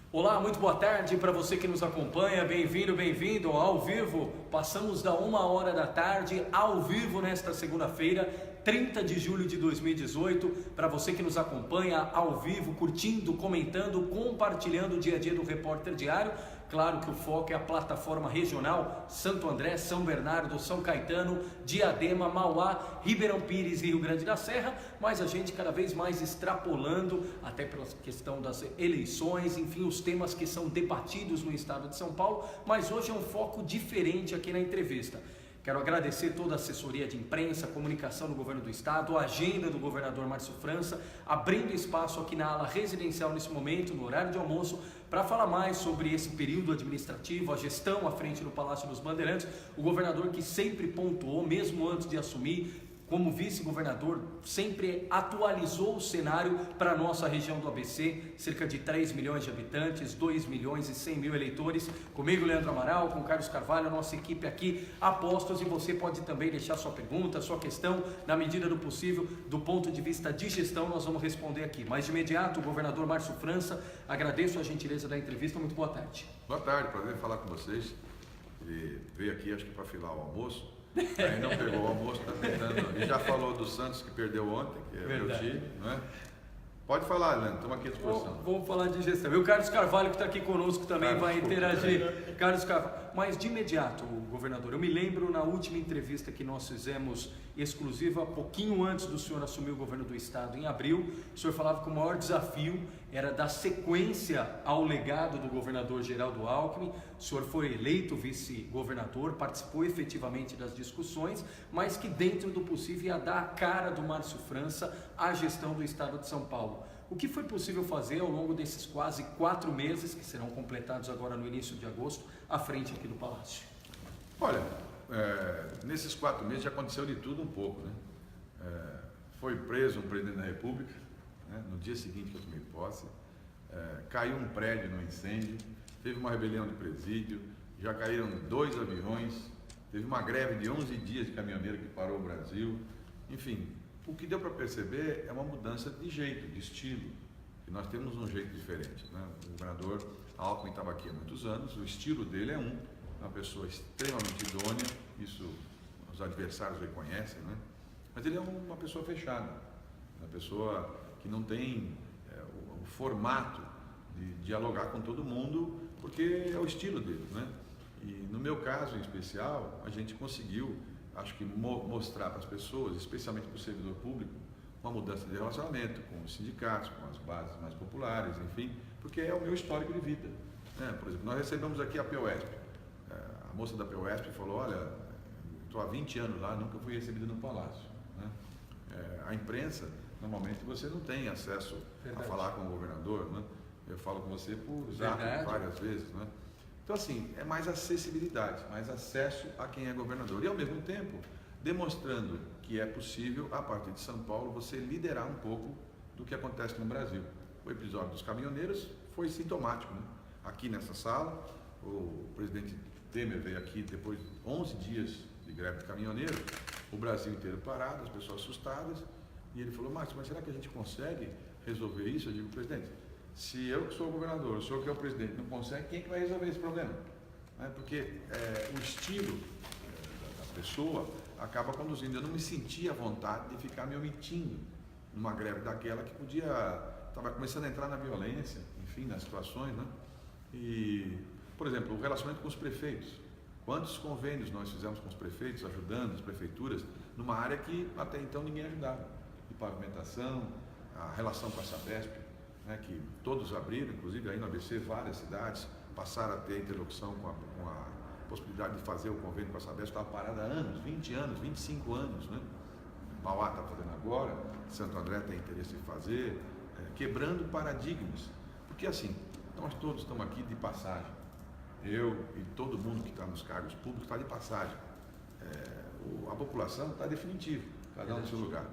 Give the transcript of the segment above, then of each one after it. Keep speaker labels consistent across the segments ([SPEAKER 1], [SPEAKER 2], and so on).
[SPEAKER 1] Olá, muito boa tarde para você que nos acompanha, bem-vindo ao vivo. Passamos da 1h da tarde ao vivo nesta segunda-feira, 30 de julho de 2018. Para você que nos acompanha ao vivo, curtindo, comentando, compartilhando o dia a dia do Repórter Diário. Claro que o foco é a plataforma regional Santo André, São Bernardo, São Caetano, Diadema, Mauá, Ribeirão Pires e Rio Grande da Serra, mas a gente cada vez mais extrapolando, até pela questão das eleições, enfim, os temas que são debatidos no estado de São Paulo, mas hoje é um foco diferente aqui na entrevista. Quero agradecer toda a assessoria de imprensa, comunicação do governo do estado, a agenda do governador Márcio França, abrindo espaço aqui na ala residencial nesse momento, no horário de almoço, para falar mais sobre esse período administrativo, a gestão à frente do Palácio dos Bandeirantes. O governador que sempre pontuou, mesmo antes de assumir, como vice-governador, sempre atualizou o cenário para a nossa região do ABC, cerca de 3 milhões de habitantes, 2 milhões e 100 mil eleitores. Comigo, Leandro Amaral, com Carlos Carvalho, a nossa equipe aqui, apostos, e você pode também deixar sua pergunta, sua questão, na medida do possível, do ponto de vista de gestão, nós vamos responder aqui. Mas de imediato, o governador Márcio França, agradeço a gentileza da entrevista, muito boa tarde.
[SPEAKER 2] Boa tarde, prazer em falar com vocês. E veio aqui, acho que para filar o almoço. Aí não pegou o almoço, está tentando. E já falou do Santos que perdeu ontem, que é meu time, não é? Pode falar, Leandro, estamos aqui à disposição.
[SPEAKER 1] Vamos falar de gestão. E o Carlos Carvalho, que está aqui conosco também, vai interagir. Carlos Carvalho. Mas de imediato, governador, eu me lembro na última entrevista que nós fizemos, exclusiva, pouquinho antes do senhor assumir o governo do estado, em abril, o senhor falava que o maior desafio era dar sequência ao legado do governador Geraldo Alckmin. O senhor foi eleito vice-governador, participou efetivamente das discussões, mas que dentro do possível ia dar a cara do Márcio França à gestão do estado de São Paulo. O que foi possível fazer ao longo desses quase 4 meses, que serão completados agora no início de agosto, à frente aqui do Palácio?
[SPEAKER 2] Olha, nesses 4 meses já aconteceu de tudo um pouco, né? Foi preso um presidente da República, né, no dia seguinte que eu tomei posse, caiu um prédio no incêndio, teve uma rebelião de presídio, já caíram 2 aviões, teve uma greve de 11 dias de caminhoneiro que parou o Brasil, enfim. O que deu para perceber é uma mudança de jeito, de estilo, e nós temos um jeito diferente, né? O governador Alckmin estava aqui há muitos anos, o estilo dele é uma pessoa extremamente idônea, isso os adversários reconhecem, né? Mas ele é uma pessoa fechada, uma pessoa que não tem o formato de dialogar com todo mundo, porque é o estilo dele, né? E no meu caso em especial, a gente conseguiu, acho que mostrar para as pessoas, especialmente para o servidor público, uma mudança de relacionamento com os sindicatos, com as bases mais populares, enfim, porque é o meu histórico de vida, né? Por exemplo, nós recebemos aqui a POSP, a moça da POSP falou, olha, estou há 20 anos lá, nunca fui recebida no Palácio, né? A imprensa, normalmente você não tem acesso a falar com o governador, né? Eu falo com você por zap várias vezes, né? Então, assim, é mais acessibilidade, mais acesso a quem é governador. E, ao mesmo tempo, demonstrando que é possível, a partir de São Paulo, você liderar um pouco do que acontece no Brasil. O episódio dos caminhoneiros foi sintomático, né? Aqui nessa sala, o presidente Temer veio aqui depois de 11 dias de greve de caminhoneiro, o Brasil inteiro parado, as pessoas assustadas, e ele falou, Márcio, mas será que a gente consegue resolver isso? Eu digo, presidente, se eu que sou o governador, o senhor que é o presidente, não consegue, quem é que vai resolver esse problema? Porque o estilo da pessoa acaba conduzindo. Eu não me sentia à vontade de ficar me omitindo numa greve daquela que estava começando a entrar na violência, enfim, nas situações, né? E, por exemplo, o relacionamento com os prefeitos. Quantos convênios nós fizemos com os prefeitos, ajudando as prefeituras, numa área que até então ninguém ajudava, de pavimentação, a relação com a Sabesp, né, que todos abriram, inclusive aí no ABC, várias cidades passaram a ter interlocução com a possibilidade de fazer o convênio com a Sabesp, estava parada há anos, 20 anos, 25 anos, né? Mauá está fazendo agora, Santo André tem interesse em fazer, quebrando paradigmas, porque assim, nós todos estamos aqui de passagem, eu e todo mundo que está nos cargos públicos está de passagem, a população está definitiva, cada um no seu lugar.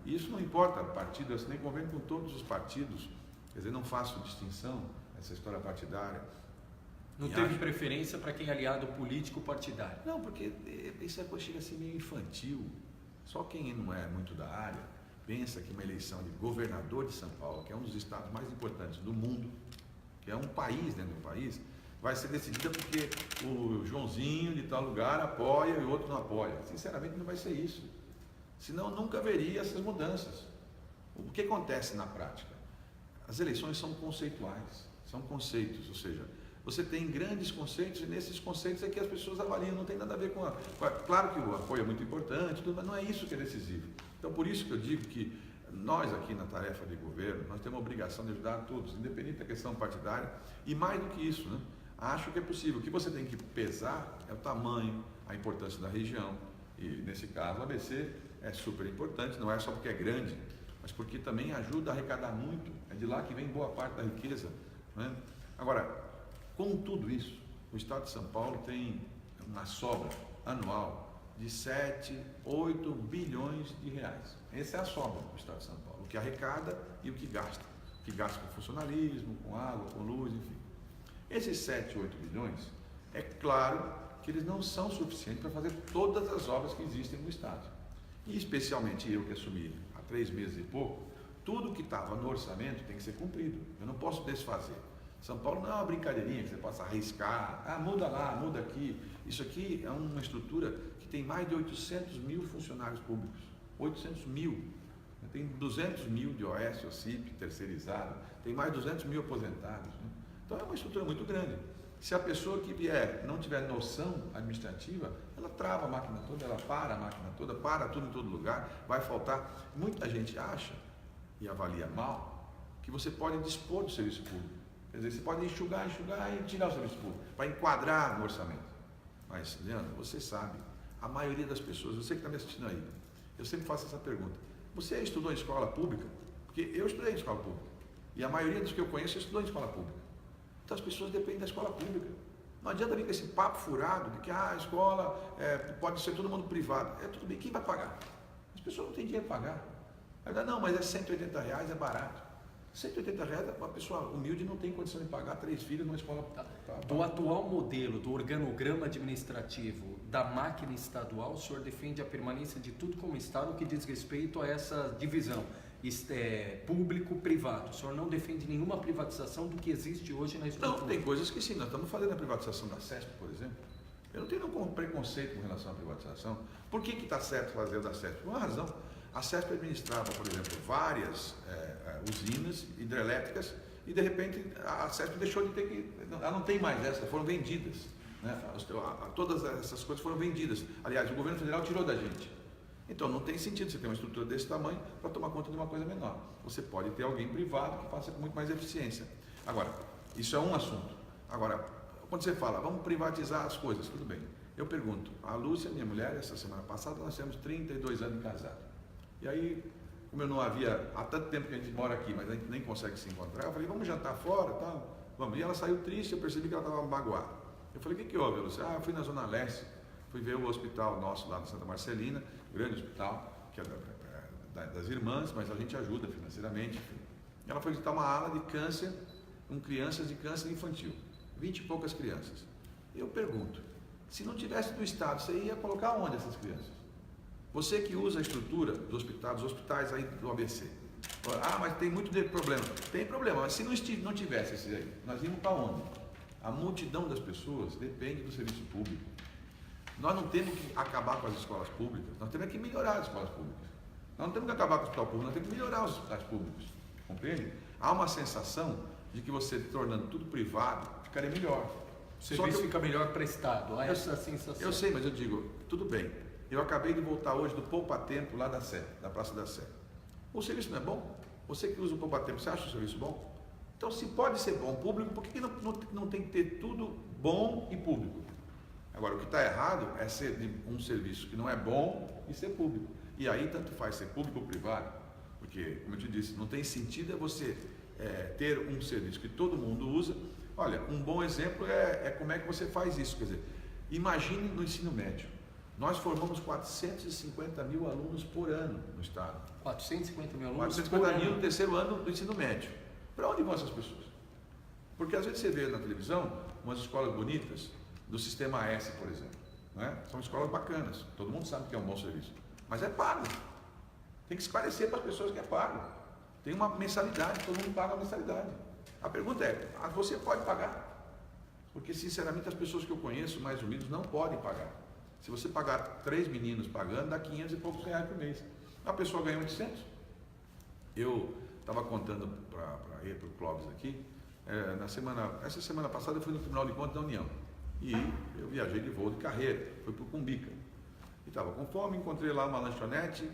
[SPEAKER 2] E isso não importa partido, eu assinei convênio com todos os partidos, quer dizer, não faço distinção, essa história partidária.
[SPEAKER 1] Não teve preferência para quem é aliado político partidário?
[SPEAKER 2] Não, porque isso chega a ser meio infantil. Só quem não é muito da área pensa que uma eleição de governador de São Paulo, que é um dos estados mais importantes do mundo, que é um país dentro do país, vai ser decidida porque o Joãozinho de tal lugar apoia e o outro não apoia. Sinceramente, não vai ser isso. Senão, nunca haveria essas mudanças. O que acontece na prática? As eleições são conceituais, são conceitos, ou seja, você tem grandes conceitos e nesses conceitos é que as pessoas avaliam, não tem nada a ver com Claro que o apoio é muito importante, mas não é isso que é decisivo. Então, por isso que eu digo que nós aqui na tarefa de governo, nós temos a obrigação de ajudar a todos, independente da questão partidária, e mais do que isso, né? Acho que é possível. O que você tem que pesar é o tamanho, a importância da região, e nesse caso o ABC é super importante, não é só porque é grande, mas porque também ajuda a arrecadar muito, é de lá que vem boa parte da riqueza, né? Agora, com tudo isso, o Estado de São Paulo tem uma sobra anual de 7, 8 bilhões de reais. Essa é a sobra do Estado de São Paulo, o que arrecada e o que gasta. O que gasta com funcionalismo, com água, com luz, enfim. Esses 7, 8 bilhões, é claro que eles não são suficientes para fazer todas as obras que existem no Estado. E especialmente eu que assumi há 3 meses e pouco, tudo que estava no orçamento tem que ser cumprido. Eu não posso desfazer. São Paulo não é uma brincadeirinha que você possa arriscar, muda lá, muda aqui. Isso aqui é uma estrutura que tem mais de 800 mil funcionários públicos. 800 mil. Tem 200 mil de OS, OCIP, terceirizado. Tem mais de 200 mil aposentados, né? Então é uma estrutura muito grande. Se a pessoa que vier não tiver noção administrativa, ela trava a máquina toda, ela para a máquina toda, para tudo em todo lugar, vai faltar. Muita gente acha, e avalia mal, que você pode dispor do serviço público. Quer dizer, você pode enxugar e tirar o serviço público, para enquadrar no orçamento. Mas, Leandro, você sabe, a maioria das pessoas, você que está me assistindo aí, eu sempre faço essa pergunta. Você estudou em escola pública? Porque eu estudei em escola pública. E a maioria dos que eu conheço estudou em escola pública. Então as pessoas dependem da escola pública. Não adianta vir com esse papo furado de que a escola pode ser todo mundo privado. É tudo bem, quem vai pagar? As pessoas não têm dinheiro para pagar. Não, mas é R$180, é barato. R$180, uma pessoa humilde não tem condição de pagar 3 filhos numa escola.
[SPEAKER 1] Do atual modelo, do organograma administrativo da máquina estadual, o senhor defende a permanência de tudo como está no que diz respeito a essa divisão público-privado. O senhor não defende nenhuma privatização do que existe hoje na estrutura?
[SPEAKER 2] Não, tem coisas que sim. Nós estamos fazendo a privatização da CESP, por exemplo. Eu não tenho nenhum preconceito com relação à privatização. Por que está certo fazer o da CESP? Por uma razão. A CESP administrava, por exemplo, várias usinas hidrelétricas e, de repente, a CESP deixou de ter que... Ela não tem mais essas, foram vendidas, né? Todas essas coisas foram vendidas. Aliás, o governo federal tirou da gente. Então, não tem sentido você ter uma estrutura desse tamanho para tomar conta de uma coisa menor. Você pode ter alguém privado que faça com muito mais eficiência. Agora, isso é um assunto. Agora, quando você fala, vamos privatizar as coisas, tudo bem. Eu pergunto, a Lúcia, minha mulher, essa semana passada, nós temos 32 anos de casado. E aí, como eu não havia, há tanto tempo que a gente mora aqui, mas a gente nem consegue se encontrar, eu falei, vamos jantar fora, tal. Vamos. E ela saiu triste, eu percebi que ela estava magoada. Eu falei, o que houve, Lúcia? Eu fui na Zona Leste, fui ver o hospital nosso lá na Santa Marcelina, grande hospital, que é das irmãs, mas a gente ajuda financeiramente. Enfim. Ela foi visitar uma ala de câncer, com crianças de câncer infantil, 20 e poucas crianças. Eu pergunto, se não tivesse do Estado, você ia colocar onde essas crianças? Você que usa a estrutura dos hospitais aí do ABC. Mas tem muito problema. Tem problema, mas se não tivesse esses aí, nós íamos para onde? A multidão das pessoas depende do serviço público. Nós não temos que acabar com as escolas públicas, nós temos que melhorar as escolas públicas. Nós não temos que acabar com o hospital público, nós temos que melhorar os hospitais públicos. Compreende? Há uma sensação de que você, tornando tudo privado, ficaria melhor.
[SPEAKER 1] O serviço fica melhor prestado, há essa sensação.
[SPEAKER 2] Eu sei, mas eu digo, tudo bem. Eu acabei de voltar hoje do Poupa Tempo lá da Sé, da Praça da Sé. O serviço não é bom? Você que usa o Poupa Tempo, você acha o serviço bom? Então, se pode ser bom público, por que não tem que ter tudo bom e público? Agora, o que está errado é ser um serviço que não é bom e ser público. E aí, tanto faz ser público ou privado, porque, como eu te disse, não tem sentido você ter um serviço que todo mundo usa. Olha, um bom exemplo é como é que você faz isso. Quer dizer, imagine no ensino médio. Nós formamos 450 mil alunos por ano no estado.
[SPEAKER 1] 450 mil alunos
[SPEAKER 2] 450 mil no terceiro ano do ensino médio. Para onde vão essas pessoas? Porque às vezes você vê na televisão umas escolas bonitas, do Sistema S, por exemplo. Né? São escolas bacanas, todo mundo sabe que é um bom serviço. Mas é pago. Tem que esclarecer para as pessoas que é pago. Tem uma mensalidade, todo mundo paga a mensalidade. A pergunta é, você pode pagar? Porque, sinceramente, as pessoas que eu conheço, mais humildes, não podem pagar. Se você pagar 3 meninos pagando, dá 500 e poucos reais por mês. A pessoa ganha 800. Eu estava contando para o Clóvis aqui, essa semana passada eu fui no Tribunal de Contas da União. E eu viajei de voo de carreira, fui para o Cumbica. E estava com fome, encontrei lá uma lanchonete,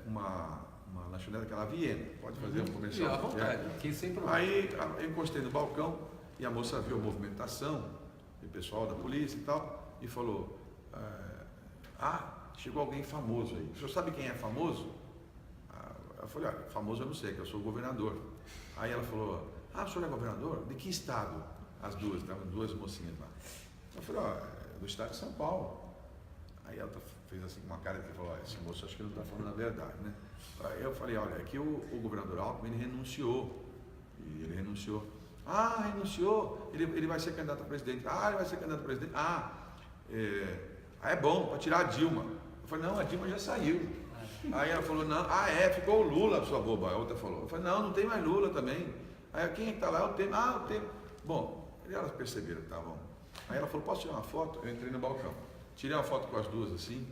[SPEAKER 2] uma lanchonete daquela Viena. Pode fazer um comercial.
[SPEAKER 1] À vontade, aqui sem problema.
[SPEAKER 2] Aí eu encostei no balcão e a moça viu a movimentação, o pessoal da polícia e tal, e falou, chegou alguém famoso aí. O senhor sabe quem é famoso? Eu falei, olha, famoso eu não sei, que eu sou governador. Aí ela falou, o senhor é governador? De que estado? As duas, estavam 2 mocinhas lá. Eu falei, do estado de São Paulo. Aí ela fez assim uma cara que falou, esse moço acho que não está falando a verdade, né? Aí eu falei, olha, aqui o governador Alckmin, ele renunciou. E ele renunciou. Renunciou? Ele vai ser candidato a presidente. Ele vai ser candidato a presidente. É bom, para tirar a Dilma. Eu falei, não, a Dilma já saiu. Aí ela falou, não, ficou o Lula, sua boba. A outra falou. Eu falei, não tem mais Lula também. Aí quem é que está lá? O Temer. Bom, elas perceberam que estavam. Aí ela falou, posso tirar uma foto? Eu entrei no balcão. Tirei uma foto com as duas assim.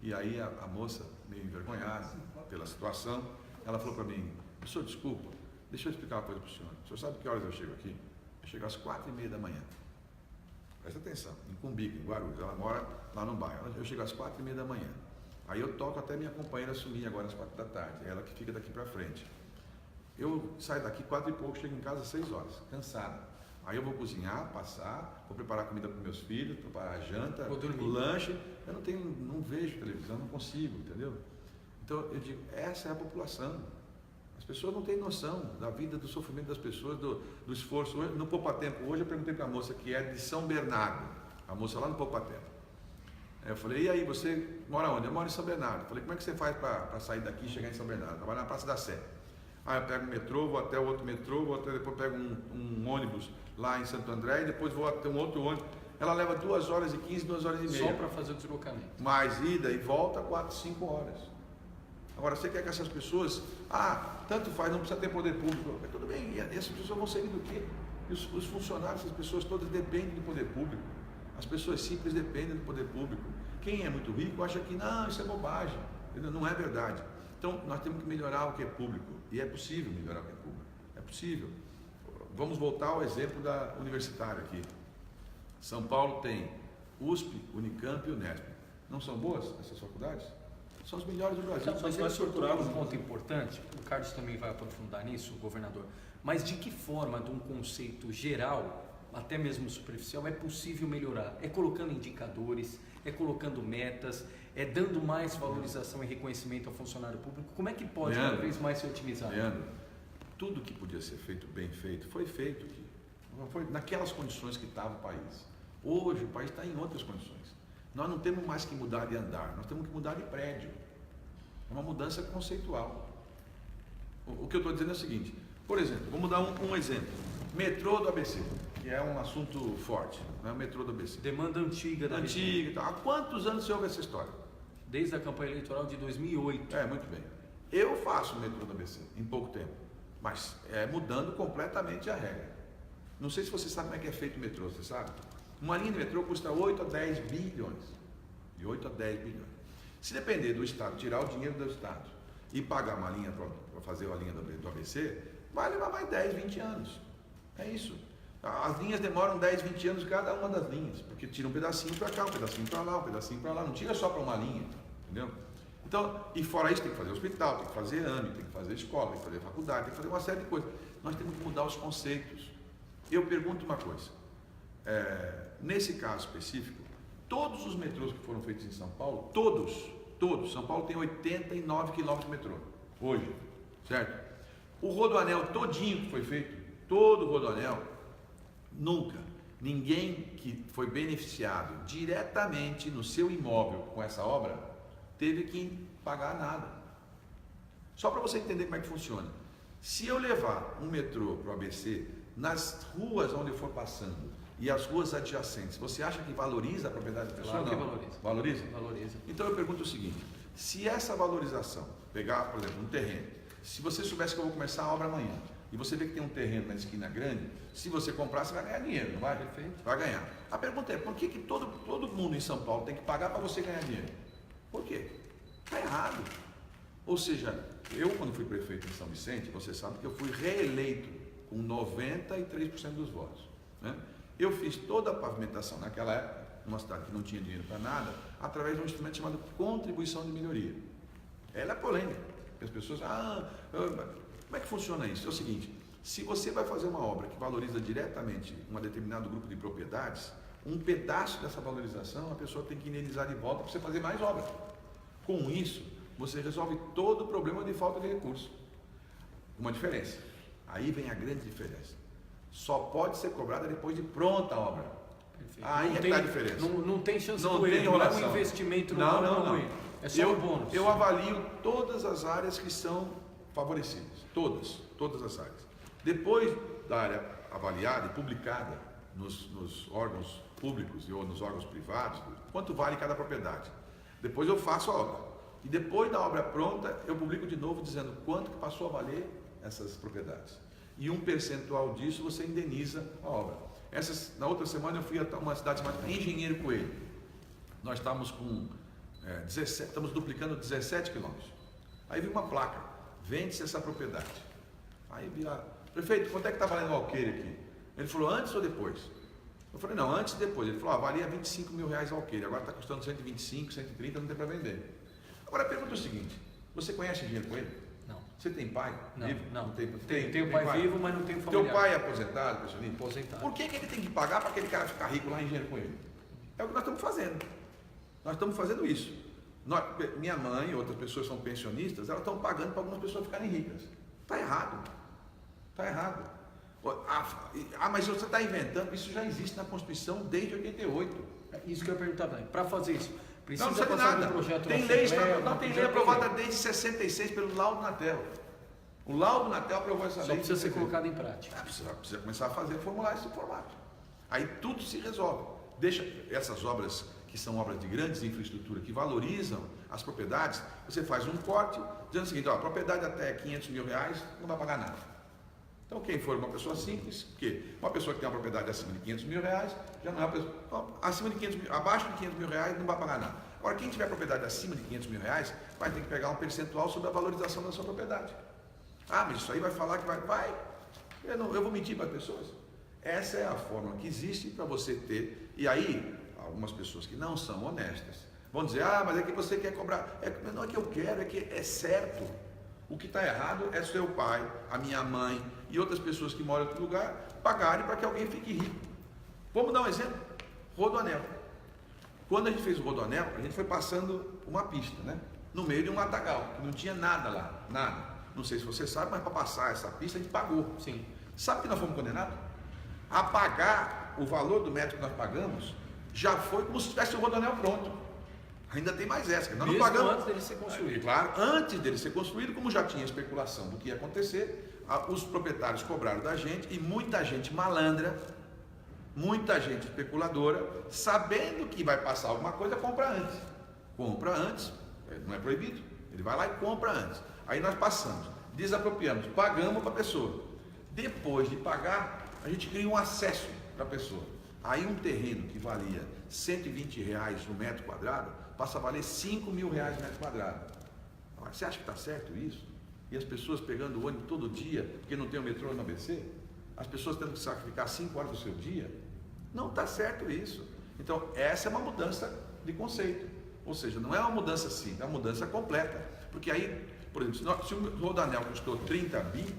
[SPEAKER 2] E aí a moça, meio envergonhada pela situação, ela falou para mim, professor, desculpa, deixa eu explicar uma coisa para o senhor. O senhor sabe que horas eu chego aqui? Eu chego às 4h30 da manhã. Presta atenção, em Cumbica, em Guarulhos. Ela mora lá no bairro. Eu chego às 4h30 da manhã. Aí eu toco até minha companheira sumir agora às 4 da tarde. É ela que fica daqui para frente. Eu saio daqui 4 e pouco, chego em casa às 6 horas, cansado. Aí eu vou cozinhar, passar, vou preparar comida para meus filhos, preparar a janta, o lanche. Eu não vejo televisão, não consigo, entendeu? Então eu digo, essa é a população. As pessoas não têm noção da vida, do sofrimento das pessoas, do esforço. No Poupa Tempo, hoje eu perguntei para a moça que é de São Bernardo, a moça lá no Poupa Tempo. Eu falei, e aí, você mora onde? Eu moro em São Bernardo. Eu falei, como é que você faz para sair daqui e chegar em São Bernardo? Eu trabalho na Praça da Sé. Eu pego um metrô, vou até o outro metrô, depois pego um ônibus lá em Santo André e depois vou até um outro ônibus. Ela leva 2h15, 2h30.
[SPEAKER 1] Só para fazer o deslocamento.
[SPEAKER 2] Mais ida e volta, 4, 5 horas. Agora, você quer que essas pessoas, tanto faz, não precisa ter poder público. Mas tudo bem, e essas pessoas vão sair do quê? E os funcionários, essas pessoas todas dependem do poder público. As pessoas simples dependem do poder público. Quem é muito rico acha que, não, isso é bobagem. Não é verdade. Então, nós temos que melhorar o que é público. E é possível melhorar o que é público. É possível. Vamos voltar ao exemplo da universitária aqui. São Paulo tem USP, Unicamp e Unesp. Não são boas essas faculdades? São as melhores do Brasil.
[SPEAKER 1] Mas nós estruturamos um ponto importante, o Carlos também vai aprofundar nisso, governador, mas de que forma, de um conceito geral, até mesmo superficial, é possível melhorar? É colocando indicadores, é colocando metas, é dando mais valorização e reconhecimento ao funcionário público? Como é que pode cada vez mais ser otimizado?
[SPEAKER 2] Leandro, tudo que podia ser feito, bem feito, foi feito aqui. Foi naquelas condições que estava o país. Hoje o país está em outras condições. Nós não temos mais que mudar de andar, nós temos que mudar de prédio. É uma mudança conceitual. O que eu estou dizendo é o seguinte, por exemplo, vamos dar um exemplo. Metrô do ABC, que é um assunto forte, né? O metrô do ABC.
[SPEAKER 1] Demanda antiga da
[SPEAKER 2] Antiga e tal. Há quantos anos você ouve essa história?
[SPEAKER 1] Desde a campanha eleitoral de 2008.
[SPEAKER 2] Muito bem. Eu faço o metrô do ABC em pouco tempo, mas mudando completamente a regra. Não sei se você sabe como é que é feito o metrô, você sabe? Uma linha de metrô custa 8 a 10 bilhões. De 8 a 10 bilhões. Se depender do Estado, tirar o dinheiro do Estado e pagar uma linha para fazer a linha do ABC, vai levar mais 10, 20 anos. É isso. As linhas demoram 10, 20 anos cada uma das linhas, porque tira um pedacinho para cá, um pedacinho para lá, um pedacinho para lá. Não tira só para uma linha, entendeu? Então, e fora isso, tem que fazer hospital, tem que fazer AME, tem que fazer escola, tem que fazer faculdade, tem que fazer uma série de coisas. Nós temos que mudar os conceitos. Eu pergunto uma coisa. Nesse caso específico, todos os metrôs que foram feitos em São Paulo, todos, São Paulo tem 89 quilômetros de metrô, hoje, certo? O rodoanel todinho que foi feito, todo o rodoanel, nunca, ninguém que foi beneficiado diretamente no seu imóvel com essa obra, teve que pagar nada. Só para você entender como é que funciona. Se eu levar um metrô para o ABC, nas ruas onde eu for passando, e as ruas adjacentes, você acha que valoriza a propriedade da pessoa?
[SPEAKER 1] Claro que
[SPEAKER 2] não.
[SPEAKER 1] valoriza.
[SPEAKER 2] Valoriza?
[SPEAKER 1] Valoriza.
[SPEAKER 2] Então eu pergunto o seguinte, se essa valorização, pegar, por exemplo, um terreno, se você soubesse que eu vou começar a obra amanhã, e você vê que tem um terreno na esquina grande, se você comprar, você vai ganhar dinheiro, não vai?
[SPEAKER 1] Perfeito.
[SPEAKER 2] Vai ganhar. A pergunta é, por que todo mundo em São Paulo tem que pagar para você ganhar dinheiro? Por quê? Está errado. Ou seja, eu quando fui prefeito em São Vicente, você sabe que eu fui reeleito com 93% dos votos, né? Eu fiz toda a pavimentação naquela época, numa cidade que não tinha dinheiro para nada, através de um instrumento chamado contribuição de melhoria. Ela é polêmica. As pessoas, como é que funciona isso? É o seguinte, se você vai fazer uma obra que valoriza diretamente um determinado grupo de propriedades, um pedaço dessa valorização a pessoa tem que indenizar de volta para você fazer mais obra. Com isso, você resolve todo o problema de falta de recurso. Uma diferença. Aí vem a grande diferença. Só pode ser cobrada depois de pronta a obra.
[SPEAKER 1] Perfeito.
[SPEAKER 2] Aí é que está a diferença.
[SPEAKER 1] Não tem chance
[SPEAKER 2] Não
[SPEAKER 1] do
[SPEAKER 2] tem
[SPEAKER 1] erro, não é um
[SPEAKER 2] enrolação.
[SPEAKER 1] investimento no
[SPEAKER 2] Não.
[SPEAKER 1] É só um bônus.
[SPEAKER 2] Eu avalio todas as áreas que são favorecidas. Todas as áreas. Depois da área avaliada e publicada nos órgãos públicos ou nos órgãos privados, quanto vale cada propriedade. Depois eu faço a obra. E depois da obra pronta, eu publico de novo dizendo quanto que passou a valer essas propriedades. E um percentual disso você indeniza a obra. Na outra semana eu fui a uma cidade chamada Engenheiro Coelho. Nós estamos com 17, estamos duplicando 17 quilômetros. Aí vi uma placa, vende-se essa propriedade. Aí vi lá, prefeito, quanto é que está valendo o alqueire aqui? Ele falou, antes ou depois? Eu falei, não, antes e depois. Ele falou, valia 25 mil reais o alqueire, agora está custando 125, 130, não tem para vender. Agora a pergunta é o seguinte, você conhece Engenheiro Coelho?
[SPEAKER 1] Não.
[SPEAKER 2] Você tem pai?
[SPEAKER 1] Não,
[SPEAKER 2] vivo?
[SPEAKER 1] não.
[SPEAKER 2] Tem
[SPEAKER 1] pai vivo, mas não tenho familiar.
[SPEAKER 2] Teu pai é aposentado, pensionista?
[SPEAKER 1] Aposentado.
[SPEAKER 2] Por que ele tem que pagar para aquele cara ficar rico lá em Engenheiro Coelho? É o que nós estamos fazendo. Nós estamos fazendo isso. Minha mãe e outras pessoas são pensionistas, elas estão pagando para algumas pessoas ficarem ricas. Está errado. Está errado. Mas você está inventando, isso já existe na Constituição desde 88.
[SPEAKER 1] É isso que eu ia perguntar, para fazer isso.
[SPEAKER 2] Não sabe nada. Tem lei aprovada desde 66 pelo Laudo Natel. O Laudo Natel aprovou essa lei.
[SPEAKER 1] Só precisa ser colocado em prática.
[SPEAKER 2] Precisa começar a fazer, formular esse formato. Aí tudo se resolve. Deixa essas obras, que são obras de grandes infraestrutura, que valorizam as propriedades, você faz um corte, dizendo o seguinte, a propriedade até 500 mil reais não vai pagar nada. Então, quem for uma pessoa simples, porque uma pessoa que tem uma propriedade acima de 500 mil reais, já não é uma pessoa, abaixo de 500 mil reais não vai pagar nada. Agora, quem tiver propriedade acima de 500 mil reais, vai ter que pegar um percentual sobre a valorização da sua propriedade. Mas isso aí vai falar que vai. Eu vou mentir para as pessoas. Essa é a fórmula que existe para você ter. E aí, algumas pessoas que não são honestas vão dizer, mas é que você quer cobrar. Não é que eu quero, é que é certo. O que está errado é seu pai, a minha mãe e outras pessoas que moram em outro lugar pagarem para que alguém fique rico. Vamos dar um exemplo? Rodoanel. Quando a gente fez o Rodoanel, a gente foi passando uma pista, né? No meio de um matagal, que não tinha nada lá, nada. Não sei se você sabe, mas para passar essa pista a gente pagou.
[SPEAKER 1] Sim.
[SPEAKER 2] Sabe que nós fomos condenados? A pagar o valor do metro que nós pagamos, já foi como se tivesse o Rodoanel pronto. Ainda tem mais essa. Nós
[SPEAKER 1] mesmo
[SPEAKER 2] não pagamos
[SPEAKER 1] antes dele ser construído.
[SPEAKER 2] Claro, antes dele ser construído, como já tinha especulação do que ia acontecer, os proprietários cobraram da gente e muita gente malandra, muita gente especuladora, sabendo que vai passar alguma coisa, compra antes. Compra antes, não é proibido, ele vai lá e compra antes. Aí nós passamos, desapropriamos, pagamos para a pessoa. Depois de pagar, a gente cria um acesso para a pessoa. Aí um terreno que valia R$120 no metro quadrado, passa a valer R$5 mil no metro quadrado. Você acha que está certo isso? E as pessoas pegando o ônibus todo dia, porque não tem o metrô no ABC? As pessoas tendo que sacrificar 5 horas do seu dia? Não está certo isso. Então, essa é uma mudança de conceito. Ou seja, não é uma mudança simples, é uma mudança completa. Porque aí, por exemplo, se o Rodoanel custou 30 bi,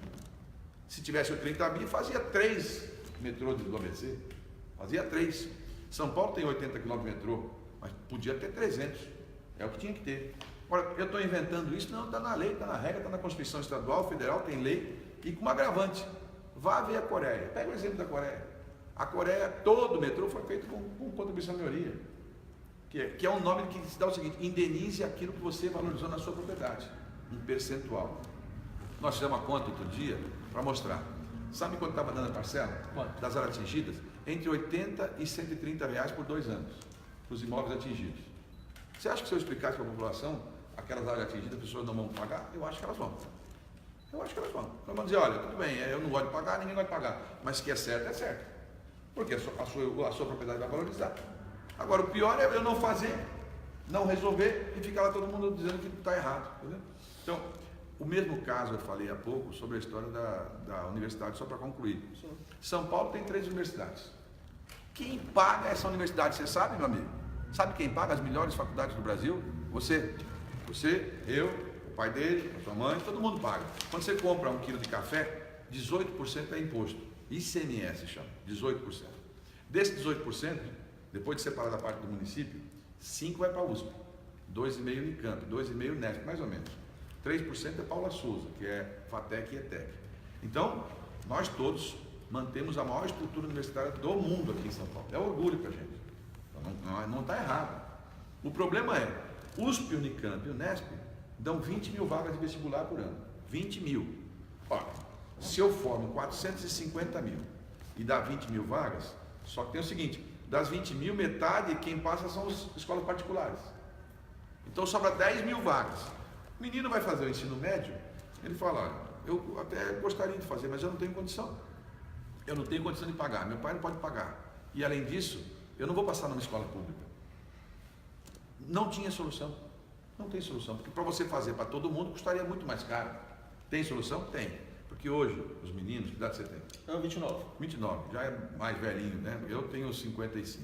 [SPEAKER 2] se tivesse o 30 bi, fazia 3 metrôs do ABC. Fazia 3. São Paulo tem 80 km de metrô, mas podia ter 300. É o que tinha que ter. Agora, eu estou inventando isso? Não, está na lei, está na regra, está na Constituição Estadual, Federal, tem lei, e com um agravante. Vá ver a Coreia. Pega o exemplo da Coreia. A Coreia, todo o metrô foi feito com contribuição de melhoria. Que é um nome que se dá o seguinte, indenize aquilo que você valorizou na sua propriedade. Um percentual. Nós fizemos uma conta outro dia para mostrar. Sabe quanto estava dando a parcela?
[SPEAKER 1] Quanto?
[SPEAKER 2] Das áreas atingidas? Entre 80 e 130 reais por 2 anos. Para os imóveis atingidos. Você acha que se eu explicasse para a população, aquelas áreas atingidas, as pessoas não vão pagar? Eu acho que elas vão. Eu acho que elas vão. Elas vão dizer, olha, tudo bem, eu não gosto de pagar, ninguém gosta de pagar. Mas se é certo, é certo. Porque a sua propriedade vai valorizar. Agora, o pior é eu não fazer, não resolver e ficar lá todo mundo dizendo que está errado. Entendeu? Então, o mesmo caso eu falei há pouco sobre a história da universidade, só para concluir. Sim. São Paulo tem 3 universidades. Quem paga essa universidade, você sabe, meu amigo? Sabe quem paga as melhores faculdades do Brasil? Você, eu, o pai dele, a sua mãe, todo mundo paga. Quando você compra 1 quilo de café, 18% é imposto. ICMS chama, 18%. Desse 18%, depois de separar da parte do município, 5% vai para a USP, 2,5% Unicamp, 2,5% Unesp, mais ou menos. 3% é Paula Souza, que é FATEC e ETEC. Então, nós todos mantemos a maior estrutura universitária do mundo aqui em São Paulo. É orgulho para a gente. Então, não está errado. O problema é, USP, Unicamp e Unesp dão 20 mil vagas de vestibular por ano. 20 mil. Olha, se eu formo 450 mil e dá 20 mil vagas, só que tem o seguinte, das 20 mil, metade quem passa são as escolas particulares. Então sobra 10 mil vagas. O menino vai fazer o ensino médio, ele fala, olha, eu até gostaria de fazer, mas eu não tenho condição. Eu não tenho condição de pagar, meu pai não pode pagar. E além disso, eu não vou passar numa escola pública. Não tinha solução. Não tem solução, porque para você fazer para todo mundo custaria muito mais caro. Tem solução? Tem. Porque hoje, os meninos, que idade você tem?
[SPEAKER 3] Eu, 29.
[SPEAKER 2] 29, já é mais velhinho, né? Eu tenho 55.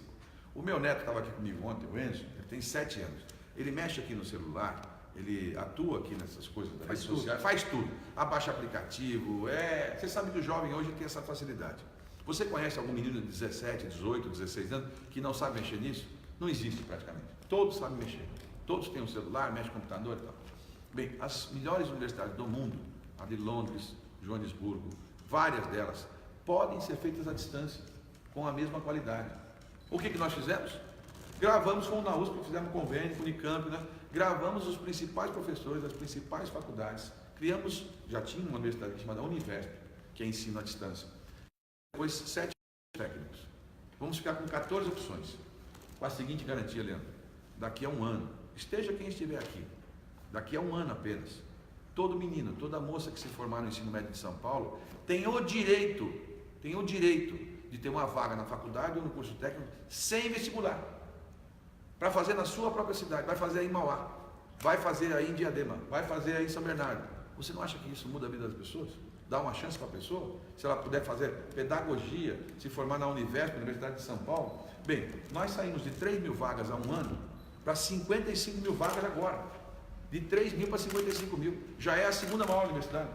[SPEAKER 2] O meu neto estava aqui comigo ontem, o Enzo, ele tem 7 anos. Ele mexe aqui no celular, ele atua aqui nessas coisas das redes sociais, faz tudo. Abaixa aplicativo, você sabe que o jovem hoje tem essa facilidade. Você conhece algum menino de 17, 18, 16 anos que não sabe mexer nisso? Não existe praticamente. Todos sabem mexer. Todos têm um celular, mexem no computador e tal. Bem, as melhores universidades do mundo, a de Londres, Joanesburgo, várias delas, podem ser feitas à distância, com a mesma qualidade. O que nós fizemos? Gravamos com o USP, fizemos convênio com o Unicamp, né? Gravamos os principais professores das principais faculdades, criamos, já tinha uma universidade chamada Univesp, que é ensino à distância. Depois 7 técnicos. Vamos ficar com 14 opções, com a seguinte garantia, Leandro, daqui a um ano, esteja quem estiver aqui, daqui a um ano apenas, todo menino, toda moça que se formar no ensino médio de São Paulo tem o direito de ter uma vaga na faculdade ou no curso técnico sem vestibular, para fazer na sua própria cidade. Vai fazer aí em Mauá, vai fazer aí em Diadema, vai fazer aí em São Bernardo. Você não acha que isso muda a vida das pessoas? Dá uma chance para a pessoa? Se ela puder fazer pedagogia, se formar na Univesp, Universidade de São Paulo. Bem, nós saímos de 3 mil vagas há um ano para 55 mil vagas agora. De 3 mil para 55 mil. Já é a segunda maior universidade.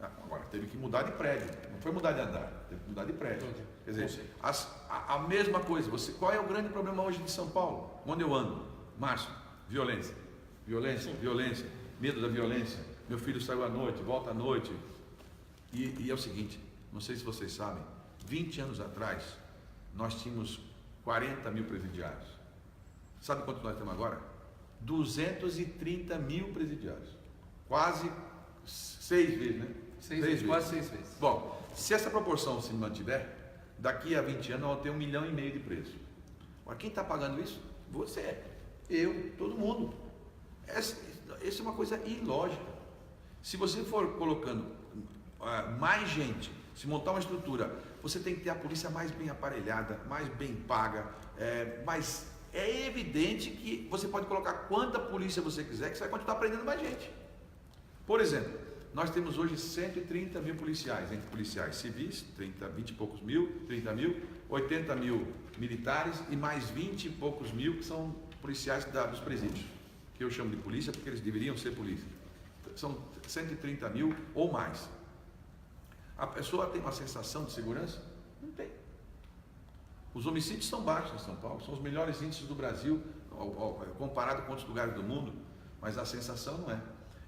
[SPEAKER 2] Agora, teve que mudar de prédio. Não foi mudar de andar, teve que mudar de prédio. Quer dizer, a mesma coisa. Qual é o grande problema hoje de São Paulo? Onde eu ando? Márcio, violência. Violência, violência. Medo da violência. Meu filho saiu à noite, volta à noite. E é o seguinte, não sei se vocês sabem, 20 anos atrás, nós tínhamos 40 mil presidiários. Sabe quanto nós temos agora? 230 mil presidiários. Quase 6 vezes, né?
[SPEAKER 1] 6 vezes, quase 6 vezes.
[SPEAKER 2] Bom, se essa proporção se mantiver, daqui a 20 anos nós vamos ter 1,5 milhão de presos. Agora, quem está pagando isso? Você, eu, todo mundo. Essa é uma coisa ilógica. Se você for colocando mais gente, se montar uma estrutura, você tem que ter a polícia mais bem aparelhada, mais bem paga, mas é evidente que você pode colocar quanta polícia você quiser, que você vai continuar prendendo mais gente. Por exemplo, nós temos hoje 130 mil policiais, entre policiais civis, 20 e poucos mil, 30 mil, 80 mil militares e mais 20 e poucos mil que são policiais dos presídios, que eu chamo de polícia porque eles deveriam ser polícia. São 130 mil ou mais. A pessoa tem uma sensação de segurança? Não tem. Os homicídios são baixos em São Paulo, são os melhores índices do Brasil, comparado com outros lugares do mundo, mas a sensação não é.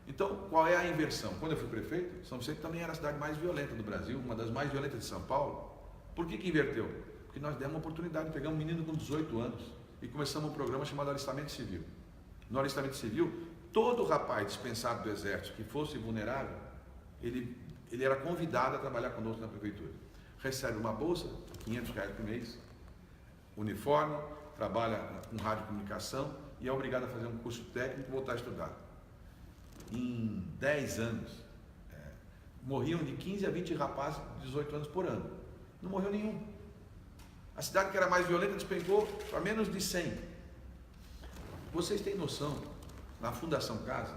[SPEAKER 2] Então, qual é a inversão? Quando eu fui prefeito, São Vicente também era a cidade mais violenta do Brasil, uma das mais violentas de São Paulo. Por que inverteu? Porque nós demos uma oportunidade de pegar um menino com 18 anos e começamos um programa chamado Alistamento Civil. No Alistamento Civil, todo rapaz dispensado do Exército que fosse vulnerável, ele era convidado a trabalhar conosco na prefeitura. Recebe uma bolsa, R$500 por mês, uniforme, trabalha com radiocomunicação e é obrigado a fazer um curso técnico e voltar a estudar. Em 10 anos, morriam de 15 a 20 rapazes de 18 anos por ano. Não morreu nenhum. A cidade que era mais violenta despencou para menos de 100. Vocês têm noção, na Fundação Casa,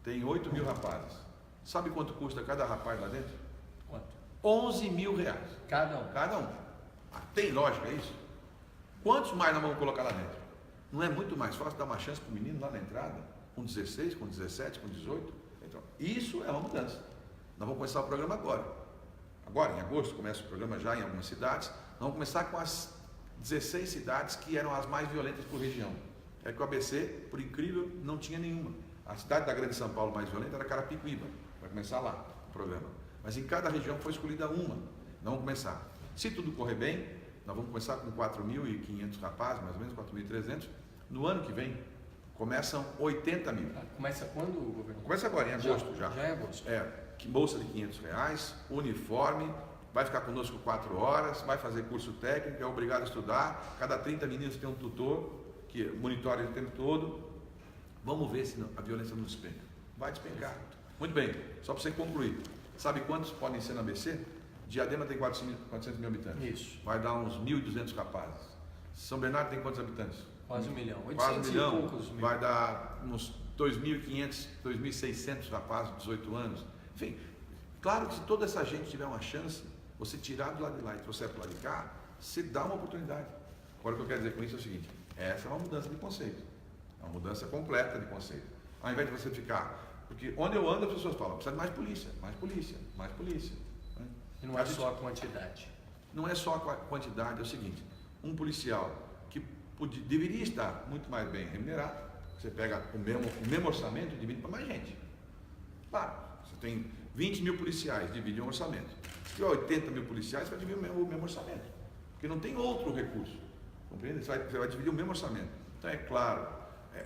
[SPEAKER 2] tem 8 mil rapazes. Sabe quanto custa cada rapaz lá dentro?
[SPEAKER 1] Quanto?
[SPEAKER 2] 11 mil reais.
[SPEAKER 1] Cada um.
[SPEAKER 2] Cada um. Tem lógica isso? Quantos mais nós vamos colocar lá dentro? Não é muito mais fácil dar uma chance para o menino lá na entrada? Com 16, com 17, com 18? Então, isso é uma mudança. Nós vamos começar o programa agora. Agora, em agosto, começa o programa já em algumas cidades. Nós vamos começar com as 16 cidades que eram as mais violentas por região. É que o ABC, por incrível, não tinha nenhuma. A cidade da Grande São Paulo mais violenta era Carapicuíba. Vai começar lá o programa. Mas em cada região foi escolhida uma. Nós vamos começar. Se tudo correr bem, nós vamos começar com 4.500 rapazes, mais ou menos 4.300. No ano que vem, começam 80 mil.
[SPEAKER 1] Começa quando, governador?
[SPEAKER 2] Começa agora, em agosto já.
[SPEAKER 1] Já é agosto.
[SPEAKER 2] Bolsa de R$500, uniforme, vai ficar conosco 4 horas, vai fazer curso técnico, é obrigado a estudar. Cada 30 meninos tem um tutor que monitora ele o tempo todo. Vamos ver se a violência não despenca. Vai despencar. Muito bem, só para você concluir. Sabe quantos podem ser na ABC? Diadema tem 400 mil habitantes.
[SPEAKER 1] Isso.
[SPEAKER 2] Vai dar uns 1.200 rapazes. São Bernardo tem quantos habitantes?
[SPEAKER 1] Quase 1 milhão.
[SPEAKER 2] Quase 1 milhão.
[SPEAKER 1] E poucos mil.
[SPEAKER 2] Vai dar uns 2.500, 2.600 rapazes de 18 anos. Enfim, claro que se toda essa gente tiver uma chance, você tirar do lado de lá e trouxer para o lado de cá, você dá uma oportunidade. Agora, o que eu quero dizer com isso é o seguinte: essa é uma mudança de conceito. É uma mudança completa de conceito. Ao invés de você ficar... Porque onde eu ando, as pessoas falam, precisa de mais polícia, mais polícia, mais polícia. Né?
[SPEAKER 1] E não é só a quantidade.
[SPEAKER 2] Não é só a quantidade, é o seguinte: um policial que deveria estar muito mais bem remunerado, você pega o mesmo orçamento e divide para mais gente. Claro, você tem 20 mil policiais, divide um orçamento. Se tiver 80 mil policiais, você vai dividir o mesmo orçamento. Porque não tem outro recurso. Compreende? Você vai dividir o mesmo orçamento. Então, é claro,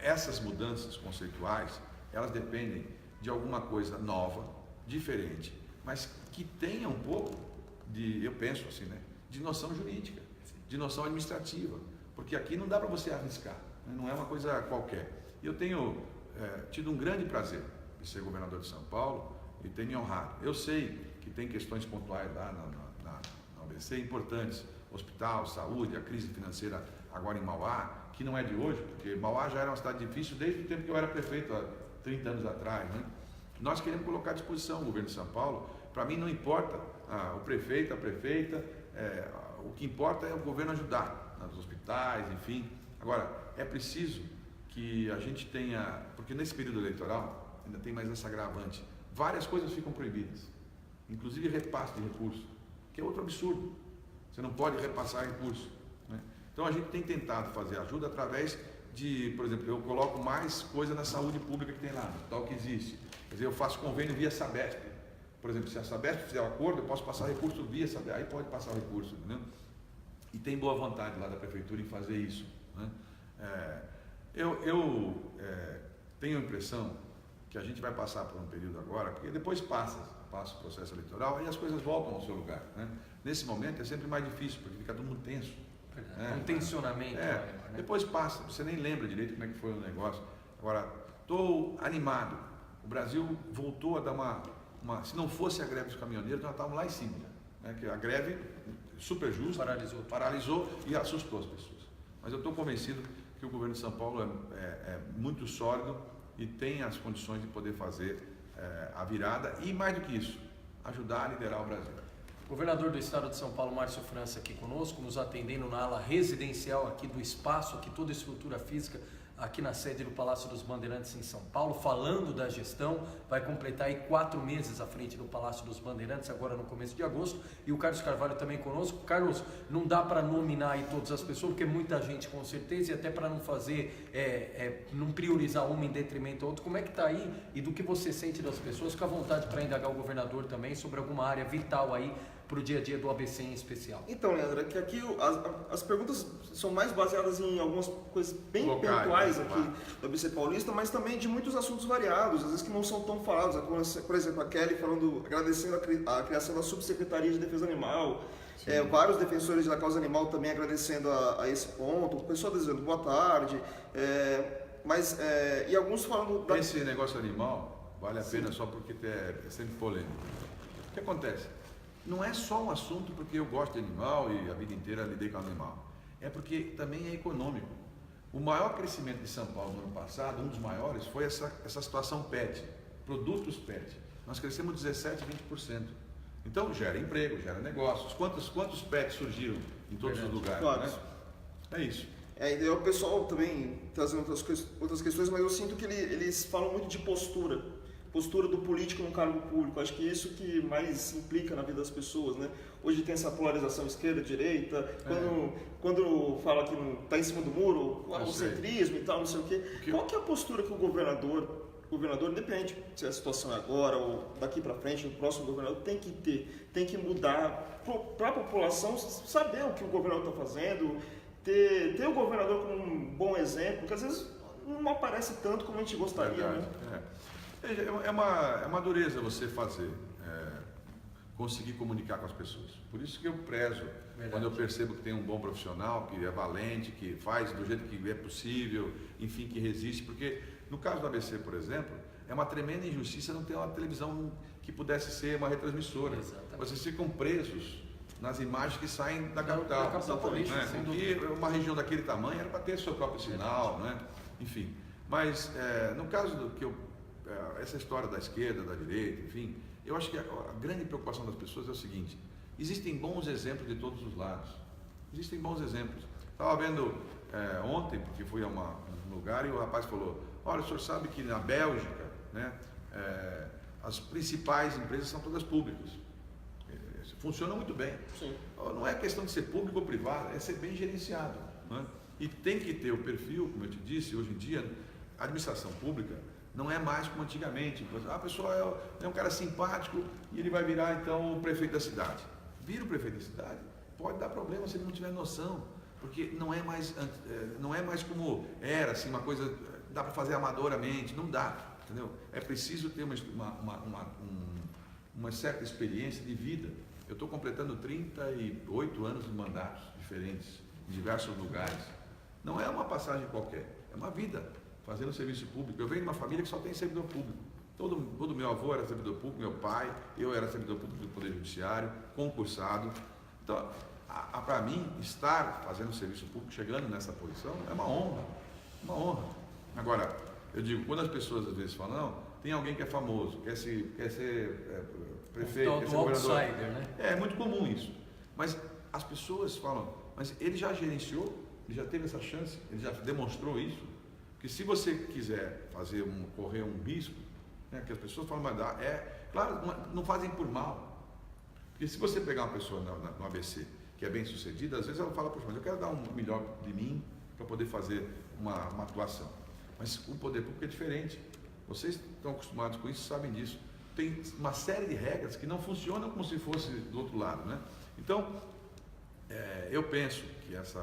[SPEAKER 2] essas mudanças conceituais, elas dependem de alguma coisa nova, diferente, mas que tenha um pouco de, eu penso assim, né, de noção jurídica, de noção administrativa, porque aqui não dá para você arriscar, né, não é uma coisa qualquer. E eu tenho tido um grande prazer de ser governador de São Paulo e tenho me honrado. Eu sei que tem questões pontuais lá na ABC importantes, hospital, saúde, a crise financeira agora em Mauá, que não é de hoje, porque Mauá já era uma cidade difícil desde o tempo que eu era prefeito, há 30 anos atrás, né? Nós queremos colocar à disposição o governo de São Paulo. Para mim não importa o prefeito, a prefeita, o que importa é o governo ajudar nos hospitais, enfim. Agora, é preciso que a gente tenha, porque nesse período eleitoral ainda tem mais essa agravante, várias coisas ficam proibidas, inclusive repasse de recurso, que é outro absurdo. Você não pode repassar recurso, né? Então a gente tem tentado fazer ajuda através de, por exemplo, eu coloco mais coisa na saúde pública que tem lá, tal que existe. Quer dizer, eu faço convênio via Sabesp. Por exemplo, se a Sabesp fizer um acordo, eu posso passar recurso via Sabesp, aí pode passar o recurso, entendeu? E tem boa vontade lá da prefeitura em fazer isso, né? Eu tenho a impressão que a gente vai passar por um período agora, porque depois passa o processo eleitoral e as coisas voltam ao seu lugar, né? Nesse momento é sempre mais difícil, porque fica todo mundo tenso.
[SPEAKER 1] Um tensionamento maior, né?
[SPEAKER 2] Depois passa, você nem lembra direito como é que foi o negócio. Agora, estou animado. O Brasil voltou a dar uma... Se não fosse a greve dos caminhoneiros, nós estávamos lá em cima, né? Que a greve super justa paralisou e assustou as pessoas. Mas eu estou convencido que o governo de São Paulo é muito sólido e tem as condições de poder fazer a virada e, mais do que isso, ajudar a liderar o Brasil.
[SPEAKER 1] Governador do Estado de São Paulo, Márcio França, aqui conosco, nos atendendo na ala residencial aqui do espaço, aqui toda a estrutura física, aqui na sede do Palácio dos Bandeirantes em São Paulo, falando da gestão, vai completar aí 4 meses à frente do Palácio dos Bandeirantes, agora no começo de agosto, e o Carlos Carvalho também conosco. Carlos, não dá para nominar aí todas as pessoas, porque muita gente com certeza, e até para não fazer, não priorizar uma em detrimento da outra, como é que está aí e do que você sente das pessoas? Fica à vontade para indagar o governador também sobre alguma área vital aí para o dia a dia do ABC em especial.
[SPEAKER 3] Então, Leandro, é que aqui as perguntas são mais baseadas em algumas coisas bem
[SPEAKER 2] locais,
[SPEAKER 3] pontuais aqui do ABC Paulista, mas também de muitos assuntos variados, às vezes que não são tão falados. Por exemplo, a Kelly agradecendo a criação da Subsecretaria de Defesa Animal, vários defensores da causa animal também agradecendo a esse ponto, o pessoal dizendo boa tarde, e alguns falando...
[SPEAKER 2] Esse negócio animal vale a pena só porque é sempre polêmico. O que acontece? Não é só um assunto porque eu gosto de animal e a vida inteira lidei com animal. É porque também é econômico. O maior crescimento de São Paulo no ano passado, um dos maiores, foi essa situação PET, produtos PET. Nós crescemos 17, 20%. Então gera emprego, gera negócios. Quantos PETs surgiram em todos os lugares?
[SPEAKER 3] Claro.
[SPEAKER 2] Né? É isso.
[SPEAKER 3] E o pessoal também trazendo outras questões, mas eu sinto que eles falam muito de postura do político no cargo público. Acho que isso que mais implica na vida das pessoas, né? Hoje tem essa polarização esquerda-direita, quando fala que não está em cima do muro, o centrismo e tal, não sei o quê. Qual que é a postura que o governador, independente se a situação é agora ou daqui para frente, o próximo governador tem que ter, tem que mudar para a população saber o que o governador está fazendo, ter o governador como um bom exemplo, porque às vezes não aparece tanto como a gente gostaria, né?
[SPEAKER 2] É uma dureza você conseguir comunicar com as pessoas. Por isso que eu prezo, quando eu percebo que tem um bom profissional, que é valente, que faz do jeito que é possível, enfim, que resiste. Porque no caso do ABC, por exemplo, é uma tremenda injustiça não ter uma televisão que pudesse ser uma retransmissora. Exatamente. Vocês ficam presos nas imagens que saem da capital. E uma região daquele tamanho era para ter seu próprio sinal, né? Enfim. Mas no caso essa história da esquerda, da direita, enfim, eu acho que a grande preocupação das pessoas é o seguinte: existem bons exemplos de todos os lados. Existem bons exemplos. Estava vendo ontem, porque fui a um lugar e o rapaz falou: olha, o senhor sabe que na Bélgica, né, as principais empresas são todas públicas. Funciona muito bem.
[SPEAKER 3] Sim.
[SPEAKER 2] Não é questão de ser público ou privado, é ser bem gerenciado. Né? E tem que ter o perfil, como eu te disse, hoje em dia, a administração pública não é mais como antigamente. A pessoa é um cara simpático e ele vai virar então o prefeito da cidade. Vira o prefeito da cidade, pode dar problema se ele não tiver noção, porque não é mais como era, assim, uma coisa dá para fazer amadoramente, não dá, entendeu? É preciso ter uma certa experiência de vida. Eu estou completando 38 anos de mandatos diferentes, em diversos lugares. Não é uma passagem qualquer, é uma vida fazendo serviço público. Eu venho de uma família que só tem servidor público. Todo meu avô era servidor público, meu pai, eu era servidor público do Poder Judiciário, concursado. Então, para mim, estar fazendo serviço público, chegando nessa posição, é uma honra, uma honra. Agora, eu digo, quando as pessoas às vezes falam, não, tem alguém que é famoso, quer ser prefeito, quer ser governador.
[SPEAKER 1] Outsider, né?
[SPEAKER 2] É muito comum isso. Mas as pessoas falam, mas ele já gerenciou, ele já teve essa chance, ele já demonstrou isso. Que se você quiser correr um risco, né, que as pessoas falam, mas claro, não fazem por mal. Porque se você pegar uma pessoa no ABC que é bem sucedida, às vezes ela fala, poxa, mas eu quero dar um melhor de mim para poder fazer uma atuação. Mas o poder público é diferente. Vocês estão acostumados com isso, sabem disso. Tem uma série de regras que não funcionam como se fosse do outro lado, né? Então, eu penso que essa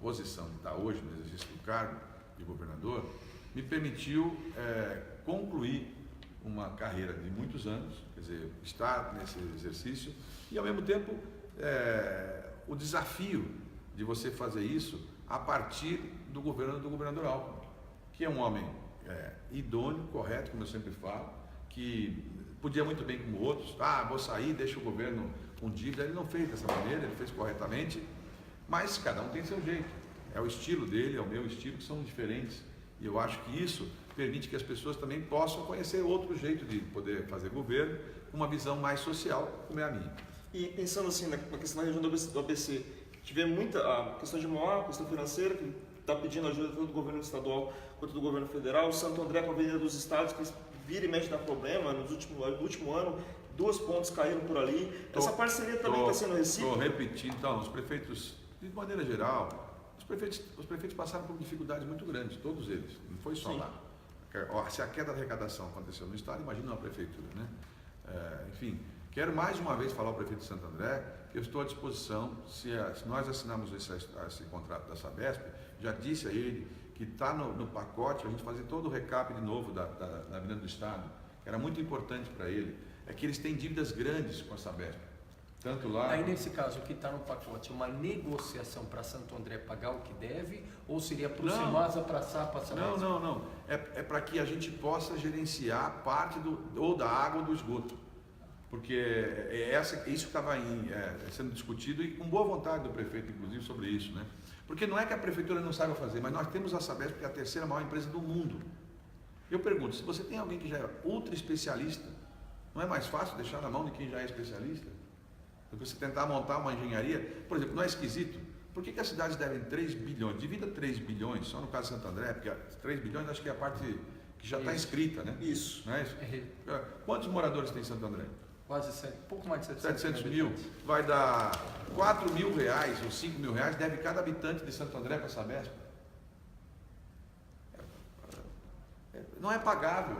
[SPEAKER 2] posição de estar hoje no exercício do cargo de governador me permitiu concluir uma carreira de muitos anos, quer dizer, estar nesse exercício e ao mesmo tempo o desafio de você fazer isso a partir do governo do governador Alckmin, que é um homem idôneo, correto, como eu sempre falo, que podia muito bem como outros, vou sair, deixa o governo com dívida. Ele não fez dessa maneira, ele fez corretamente, mas cada um tem seu jeito. É o estilo dele, é o meu estilo, que são diferentes. E eu acho que isso permite que as pessoas também possam conhecer outro jeito de poder fazer governo, com uma visão mais social, como é a minha.
[SPEAKER 3] E pensando assim na questão da região do ABC, tivemos muita a questão de Mauá, a questão financeira, que está pedindo ajuda tanto do governo estadual quanto do governo federal. Santo André com a Avenida dos Estados, que vira e mexe dá problema. No último ano, 2 pontes caíram por ali. Essa parceria também está sendo recíproca?
[SPEAKER 2] Estou repetindo, então, os prefeitos, de maneira geral, os prefeitos passaram por dificuldades muito grandes, todos eles, não foi só lá. Se a queda da arrecadação aconteceu no estado, imagina na prefeitura, né? Enfim, quero mais uma vez falar ao prefeito de Santo André que eu estou à disposição, se nós assinarmos esse contrato da Sabesp, já disse a ele que está no pacote a gente fazer todo o recap de novo da Avenida do Estado, que era muito importante para ele, é que eles têm dívidas grandes com a Sabesp. Tanto lá...
[SPEAKER 1] Aí nesse caso, o que está no pacote, uma negociação para Santo André pagar o que deve, ou seria para o Simasa passar para Sabesp?
[SPEAKER 2] Não. É para que a gente possa gerenciar parte ou da água ou do esgoto. Porque isso que estava sendo discutido e com boa vontade do prefeito, inclusive, sobre isso, né? Porque não é que a prefeitura não saiba fazer, mas nós temos a Sabesp, que é a terceira maior empresa do mundo. Eu pergunto, se você tem alguém que já é ultra especialista, não é mais fácil deixar na mão de quem já é especialista? Do que você tentar montar uma engenharia? Por exemplo, não é esquisito? Por que as cidades devem 3 bilhões? Divida 3 bilhões, só no caso de Santo André, porque 3 bilhões acho que é a parte que já está inscrita, né?
[SPEAKER 3] Isso.
[SPEAKER 2] Não é isso? Quantos moradores tem Santo André?
[SPEAKER 1] Quase pouco mais de
[SPEAKER 2] 700 mil. Vai dar 4 mil reais ou 5 mil reais, deve cada habitante de Santo André para a Sabesp. Não é pagável.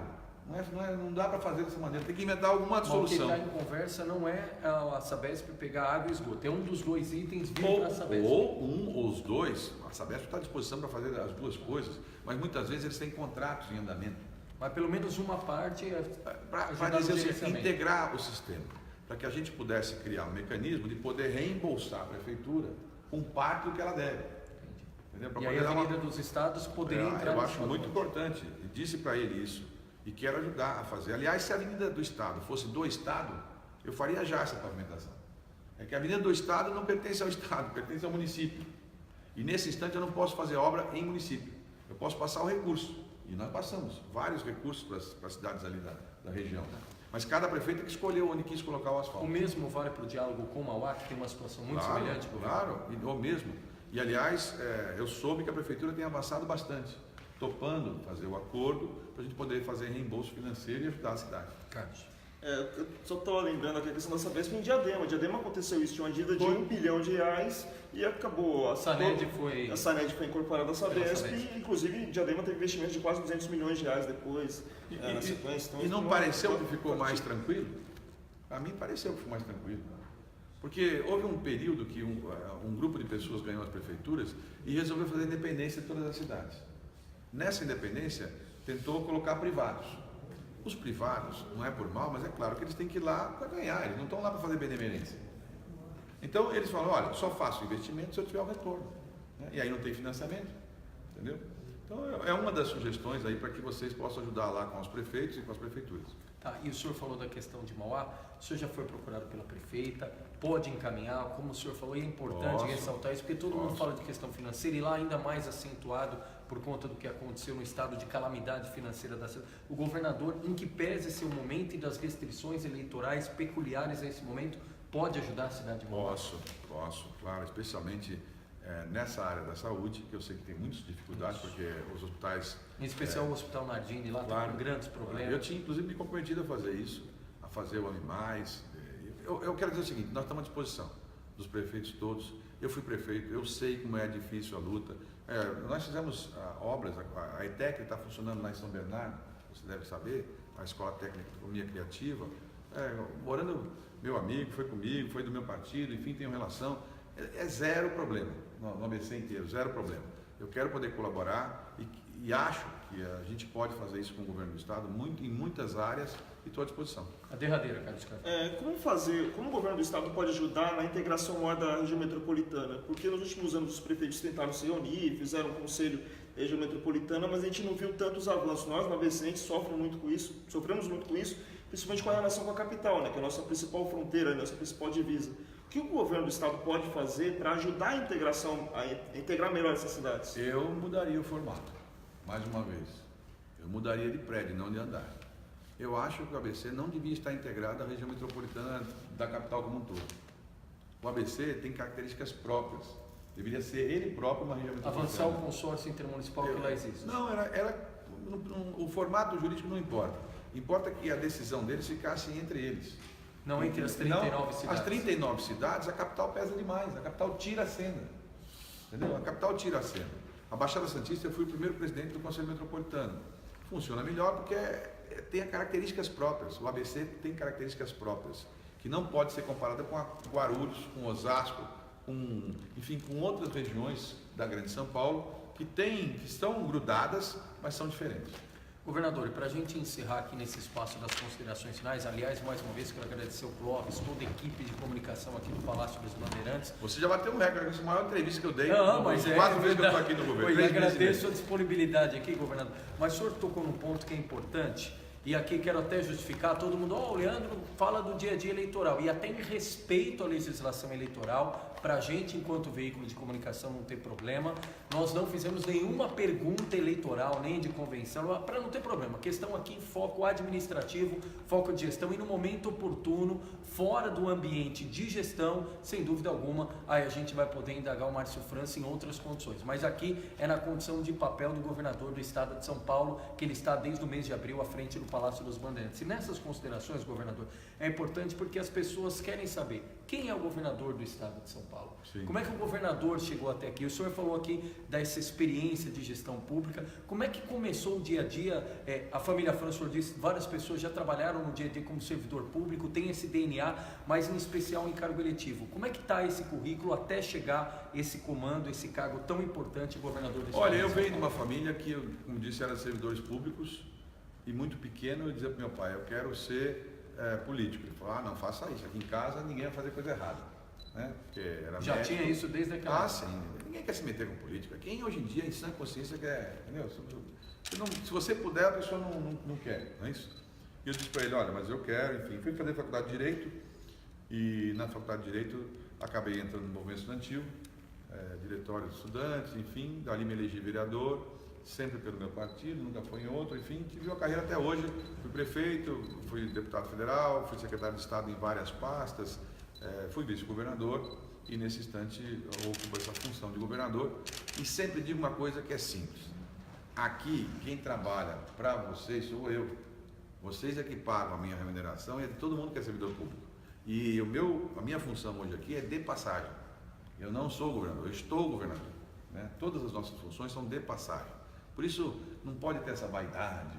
[SPEAKER 2] Não dá para fazer dessa maneira. Tem que inventar alguma solução.
[SPEAKER 1] O que está em conversa não é a Sabesp pegar água e esgoto. É um dos dois itens vir para a Sabesp.
[SPEAKER 2] Ou os dois. A Sabesp está à disposição para fazer as duas coisas, mas muitas vezes eles têm contratos em andamento.
[SPEAKER 1] Mas pelo menos uma parte
[SPEAKER 2] para dizer assim, integrar o sistema, para que a gente pudesse criar um mecanismo de poder reembolsar a prefeitura com parte do que ela deve.
[SPEAKER 1] Entendeu? E aí a Avenida dos Estados poderia entrar.
[SPEAKER 2] Eu acho muito importante. E disse para ele isso. E quero ajudar a fazer. Aliás, se a Avenida do Estado fosse do Estado, eu faria já essa pavimentação. É que a Avenida do Estado não pertence ao Estado, pertence ao município. E nesse instante eu não posso fazer obra em município. Eu posso passar o recurso. E nós passamos vários recursos para as cidades ali da região. Mas cada prefeito que escolheu onde quis colocar o asfalto.
[SPEAKER 1] O mesmo vale para o diálogo com Mauá, que tem uma situação muito semelhante?
[SPEAKER 2] Claro, o mesmo. E aliás, eu soube que a prefeitura tem avançado bastante, topando fazer o acordo para a gente poder fazer reembolso financeiro e ajudar a cidade.
[SPEAKER 1] Carlos.
[SPEAKER 3] Eu só estou lembrando aqui a questão da Sabesp em Diadema. Em Diadema aconteceu isso, tinha uma dívida de 1 bilhão de reais e acabou.
[SPEAKER 1] A Saned foi
[SPEAKER 3] incorporada à Sabesp e, inclusive, Diadema teve investimento de quase 200 milhões de reais depois na sequência. Então,
[SPEAKER 2] e não pareceu que ficou mais tranquilo? A mim pareceu que ficou mais tranquilo. Porque houve um período que um grupo de pessoas ganhou as prefeituras e resolveu fazer independência de todas as cidades. Nessa independência, tentou colocar privados. Os privados, não é por mal, mas é claro que eles têm que ir lá para ganhar, eles não estão lá para fazer benemerência. Então eles falam, olha, só faço investimento se eu tiver o retorno. Né? E aí não tem financiamento, entendeu? Então é uma das sugestões aí para que vocês possam ajudar lá com os prefeitos e com as prefeituras.
[SPEAKER 1] Tá, e o senhor falou da questão de Mauá, o senhor já foi procurado pela prefeita, pode encaminhar, como o senhor falou, e é importante ressaltar isso, porque todo mundo fala de questão financeira e lá ainda mais acentuado por conta do que aconteceu no estado de calamidade financeira da cidade. O governador, em que pese esse momento e das restrições eleitorais peculiares a esse momento, pode ajudar a cidade de Mauá?
[SPEAKER 2] Posso, claro, especialmente nessa área da saúde, que eu sei que tem muitas dificuldades, porque os hospitais...
[SPEAKER 1] Em especial o Hospital Nardini, lá está com grandes problemas.
[SPEAKER 2] Eu tinha, inclusive, me comprometido a fazer isso, a fazer o Animais. Eu quero dizer o seguinte, nós estamos à disposição dos prefeitos todos. Eu fui prefeito, eu sei como é difícil a luta. Nós fizemos obras, a ETEC está funcionando lá em São Bernardo, você deve saber, a Escola Técnica de Economia Criativa. Morando, meu amigo, foi comigo, foi do meu partido, enfim, tem uma relação. É zero problema, no ABC inteiro, zero problema. Eu quero poder colaborar e acho que a gente pode fazer isso com o governo do Estado em muitas áreas e estou à disposição.
[SPEAKER 1] A derradeira, Carlos Carvalho.
[SPEAKER 3] Como o governo do Estado pode ajudar na integração maior da região metropolitana? Porque nos últimos anos os prefeitos tentaram se reunir, fizeram um conselho da região metropolitana, mas a gente não viu tantos avanços. Nós, na ABC, a gente sofremos muito com isso, principalmente com a relação com a capital, né, que é a nossa principal fronteira, a nossa principal divisa. O que o governo do Estado pode fazer para ajudar a integração, a integrar melhor essas cidades?
[SPEAKER 2] Eu mudaria o formato, mais uma vez. Eu mudaria de prédio, não de andar. Eu acho que o ABC não devia estar integrado à região metropolitana da capital como um todo. O ABC tem características próprias. Deveria ser ele próprio uma região metropolitana.
[SPEAKER 1] Avançar o consórcio intermunicipal que lá existe.
[SPEAKER 2] Não, o formato jurídico não importa. Importa que a decisão deles ficasse entre eles.
[SPEAKER 1] Não entre as 39 cidades.
[SPEAKER 2] As 39 cidades, a capital pesa demais. A capital tira a cena. Entendeu? A capital tira a cena. A Baixada Santista, eu fui o primeiro presidente do Conselho Metropolitano. Funciona melhor porque tem características próprias. O ABC tem características próprias, que não pode ser comparada com a Guarulhos, com Osasco, com outras regiões da Grande São Paulo, que estão grudadas, mas são diferentes.
[SPEAKER 1] Governador, e para a gente encerrar aqui nesse espaço das considerações finais, aliás, mais uma vez quero agradecer ao Clóvis, toda a equipe de comunicação aqui do Palácio dos Bandeirantes.
[SPEAKER 2] Você já bateu um recorde, essa é a maior entrevista que eu dei.
[SPEAKER 1] Mas
[SPEAKER 2] 4 vezes que eu estou aqui no governo.
[SPEAKER 1] Eu agradeço a disponibilidade aqui, governador. Mas o senhor tocou num ponto que é importante E aqui quero até justificar, todo mundo, o Leandro fala do dia a dia eleitoral, e até em respeito à legislação eleitoral, para a gente, enquanto veículo de comunicação, não ter problema. Nós não fizemos nenhuma pergunta eleitoral, nem de convenção, para não ter problema. Questão aqui, foco administrativo, foco de gestão, e no momento oportuno, fora do ambiente de gestão, sem dúvida alguma, aí a gente vai poder indagar o Márcio França em outras condições. Mas aqui é na condição de papel do governador do estado de São Paulo, que ele está desde o mês de abril à frente do Palácio dos Bandeirantes. E nessas considerações, governador, é importante porque as pessoas querem saber quem é o governador do estado de São Paulo.
[SPEAKER 2] Sim.
[SPEAKER 1] Como é que o governador chegou até aqui? O senhor falou aqui dessa experiência de gestão pública. Como é que começou o dia a dia? A família França, o senhor disse, várias pessoas já trabalharam no dia a dia como servidor público, tem esse DNA, mas em especial em cargo eletivo. Como é que está esse currículo até chegar esse comando, esse cargo tão importante, governador do estado?
[SPEAKER 2] Olha, eu venho de uma família que, como disse, era servidores públicos, e muito pequeno eu dizia para meu pai, eu quero ser político. Ele falou, não faça isso, aqui em casa ninguém vai fazer coisa errada. Né? Porque era
[SPEAKER 1] já
[SPEAKER 2] médico.
[SPEAKER 1] tinha isso desde aquela época?
[SPEAKER 2] Sim, ninguém quer se meter com política. Quem hoje em dia, em sã consciência, quer, entendeu? Se você puder, a pessoa não quer, não é isso? E eu disse para ele, olha, mas eu quero, enfim, fui fazer faculdade de Direito, e na faculdade de Direito acabei entrando no movimento estudantil, diretório de estudantes, enfim, dali me elegi vereador, sempre pelo meu partido, nunca foi em outro, enfim, tive uma carreira até hoje, fui prefeito, fui deputado federal, fui secretário de Estado em várias pastas, fui vice-governador e nesse instante eu ocupo essa função de governador e sempre digo uma coisa que é simples, aqui quem trabalha para vocês sou eu, vocês é que pagam a minha remuneração e é de todo mundo que é servidor público e a minha função hoje aqui é de passagem, eu não sou governador, eu estou governador, né? Todas as nossas funções são de passagem, por isso não pode ter essa vaidade,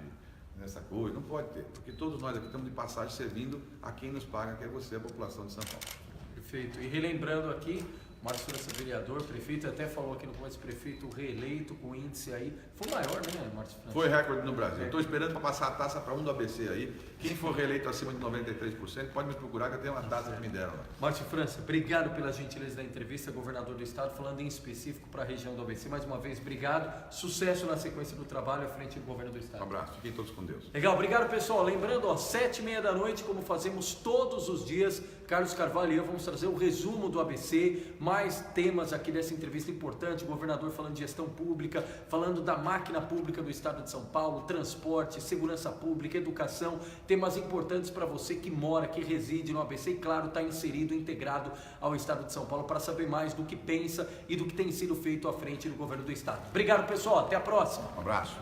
[SPEAKER 2] nessa coisa, não pode ter, porque todos nós aqui estamos de passagem servindo a quem nos paga, que é você, a população de São Paulo.
[SPEAKER 1] Perfeito. E relembrando aqui, Márcio França, vereador, prefeito, até falou aqui no começo, prefeito reeleito com índice aí, foi maior, né, Márcio França?
[SPEAKER 2] Foi recorde no Brasil. Estou esperando para passar a taça para um do ABC aí. Quem for reeleito acima de 93%, pode me procurar que eu tenho uma taça que me deram lá.
[SPEAKER 1] Márcio França, obrigado pela gentileza da entrevista, governador do estado, falando em específico para a região do ABC. Mais uma vez, obrigado. Sucesso na sequência do trabalho à frente do governo do estado.
[SPEAKER 2] Um abraço. Fiquem todos com Deus.
[SPEAKER 1] Legal, obrigado, pessoal. Lembrando, 7h30 da noite, como fazemos todos os dias, Carlos Carvalho e eu vamos trazer o resumo do ABC, mais temas aqui dessa entrevista importante, o governador falando de gestão pública, falando da máquina pública do estado de São Paulo, transporte, segurança pública, educação, temas importantes para você que mora, que reside no ABC e, claro, está inserido, integrado ao estado de São Paulo para saber mais do que pensa e do que tem sido feito à frente do governo do estado. Obrigado, pessoal. Até a próxima.
[SPEAKER 2] Um abraço.